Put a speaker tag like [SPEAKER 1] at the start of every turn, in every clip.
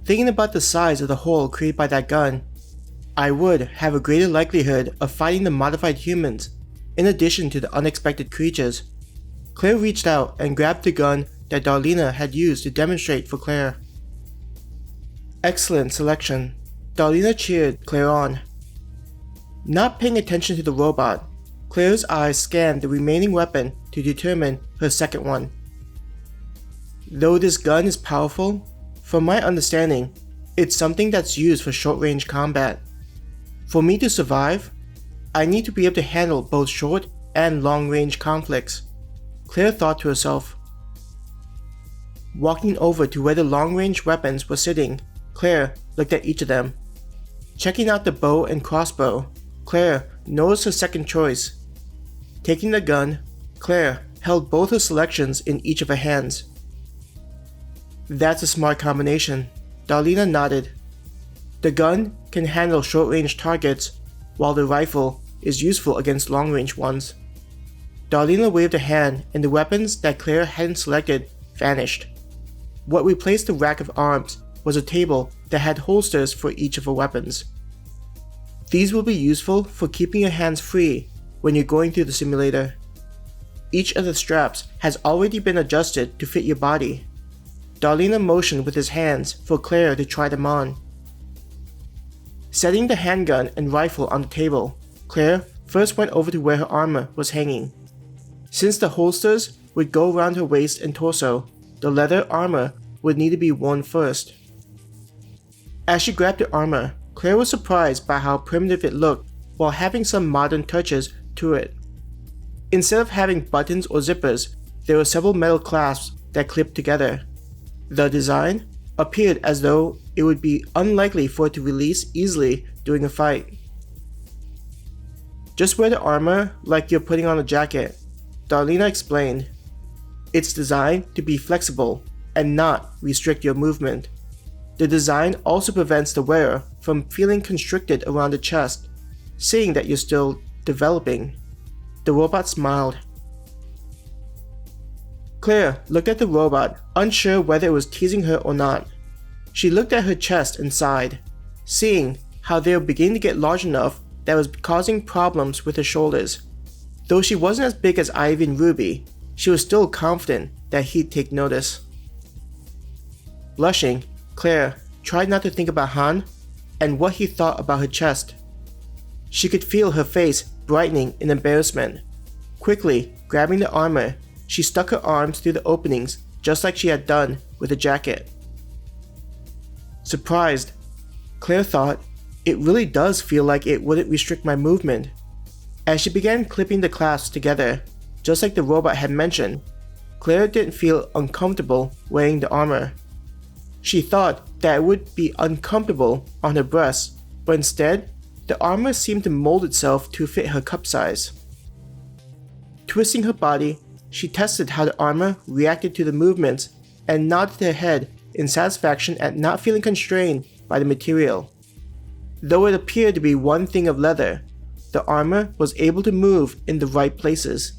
[SPEAKER 1] Thinking about the size of the hole created by that gun, I would have a greater likelihood of fighting the modified humans, in addition to the unexpected creatures. Claire reached out and grabbed the gun that Darlena had used to demonstrate for Claire. Excellent selection. Darlena cheered Claire on. Not paying attention to the robot, Claire's eyes scanned the remaining weapon to determine her second one. Though this gun is powerful, from my understanding, it's something that's used for short-range combat. For me to survive, I need to be able to handle both short and long-range conflicts, Claire thought to herself. Walking over to where the long-range weapons were sitting, Claire looked at each of them. Checking out the bow and crossbow, Claire noticed her second choice. Taking the gun, Claire held both her selections in each of her hands. That's a smart combination, Darlena nodded. The gun can handle short-range targets, while the rifle is useful against long-range ones. Darlena waved a hand and the weapons that Claire hadn't selected vanished. What replaced the rack of arms was a table that had holsters for each of her weapons. These will be useful for keeping your hands free when you're going through the simulator. Each of the straps has already been adjusted to fit your body. Darlena motioned with his hands for Claire to try them on. Setting the handgun and rifle on the table, Claire first went over to where her armor was hanging. Since the holsters would go around her waist and torso, the leather armor would need to be worn first. As she grabbed the armor, Claire was surprised by how primitive it looked while having some modern touches to it. Instead of having buttons or zippers, there were several metal clasps that clipped together. The design appeared as though it would be unlikely for it to release easily during a fight. Just wear the armor like you're putting on a jacket, Darlena explained. It's designed to be flexible and not restrict your movement. The design also prevents the wearer from feeling constricted around the chest, seeing that you're still developing. The robot smiled. Claire looked at the robot, unsure whether it was teasing her or not. She looked at her chest and sighed, seeing how they were beginning to get large enough that it was causing problems with her shoulders. Though she wasn't as big as Ivy and Ruby, she was still confident that he'd take notice. Blushing, Claire tried not to think about Han and what he thought about her chest. She could feel her face brightening in embarrassment. Quickly grabbing the armor, she stuck her arms through the openings just like she had done with the jacket. Surprised, Claire thought, it really does feel like it wouldn't restrict my movement. As she began clipping the clasps together, just like the robot had mentioned, Claire didn't feel uncomfortable wearing the armor. She thought that it would be uncomfortable on her breasts, but instead, the armor seemed to mold itself to fit her cup size. Twisting her body, she tested how the armor reacted to the movements and nodded her head in satisfaction at not feeling constrained by the material. Though it appeared to be one thing of leather, the armor was able to move in the right places.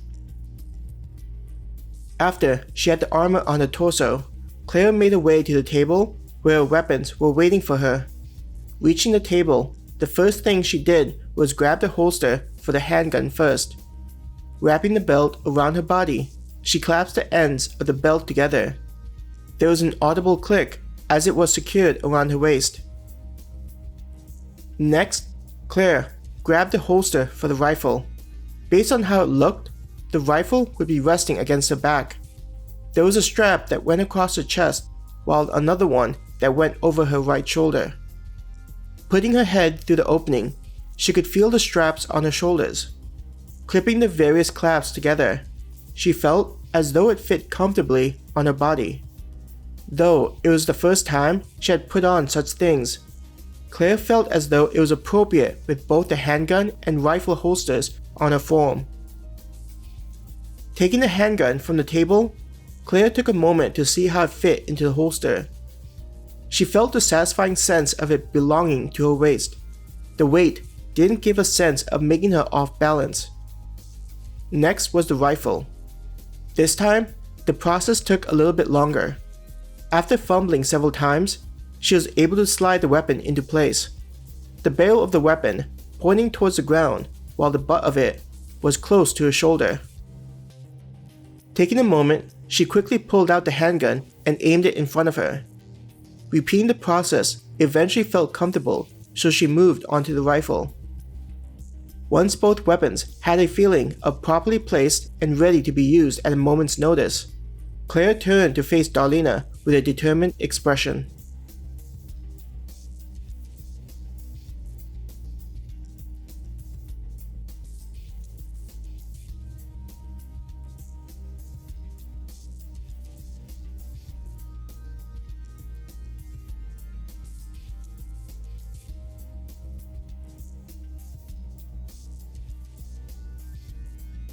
[SPEAKER 1] After she had the armor on her torso, Claire made her way to the table where her weapons were waiting for her. Reaching the table, the first thing she did was grab the holster for the handgun first. Wrapping the belt around her body, she clasped the ends of the belt together. There was an audible click as it was secured around her waist. Next, Claire grabbed the holster for the rifle. Based on how it looked, the rifle would be resting against her back. There was a strap that went across her chest, while another one that went over her right shoulder. Putting her head through the opening, she could feel the straps on her shoulders. Clipping the various clasps together, she felt as though it fit comfortably on her body. Though it was the first time she had put on such things, Claire felt as though it was appropriate with both the handgun and rifle holsters on her form. Taking the handgun from the table, Claire took a moment to see how it fit into the holster. She felt the satisfying sense of it belonging to her waist. The weight didn't give a sense of making her off balance. Next was the rifle. This time, the process took a little bit longer. After fumbling several times, she was able to slide the weapon into place. The barrel of the weapon pointing towards the ground, while the butt of it was close to her shoulder. Taking a moment, she quickly pulled out the handgun and aimed it in front of her. Repeating the process eventually felt comfortable, so she moved onto the rifle. Once both weapons had a feeling of properly placed and ready to be used at a moment's notice, Claire turned to face Darlena with a determined expression.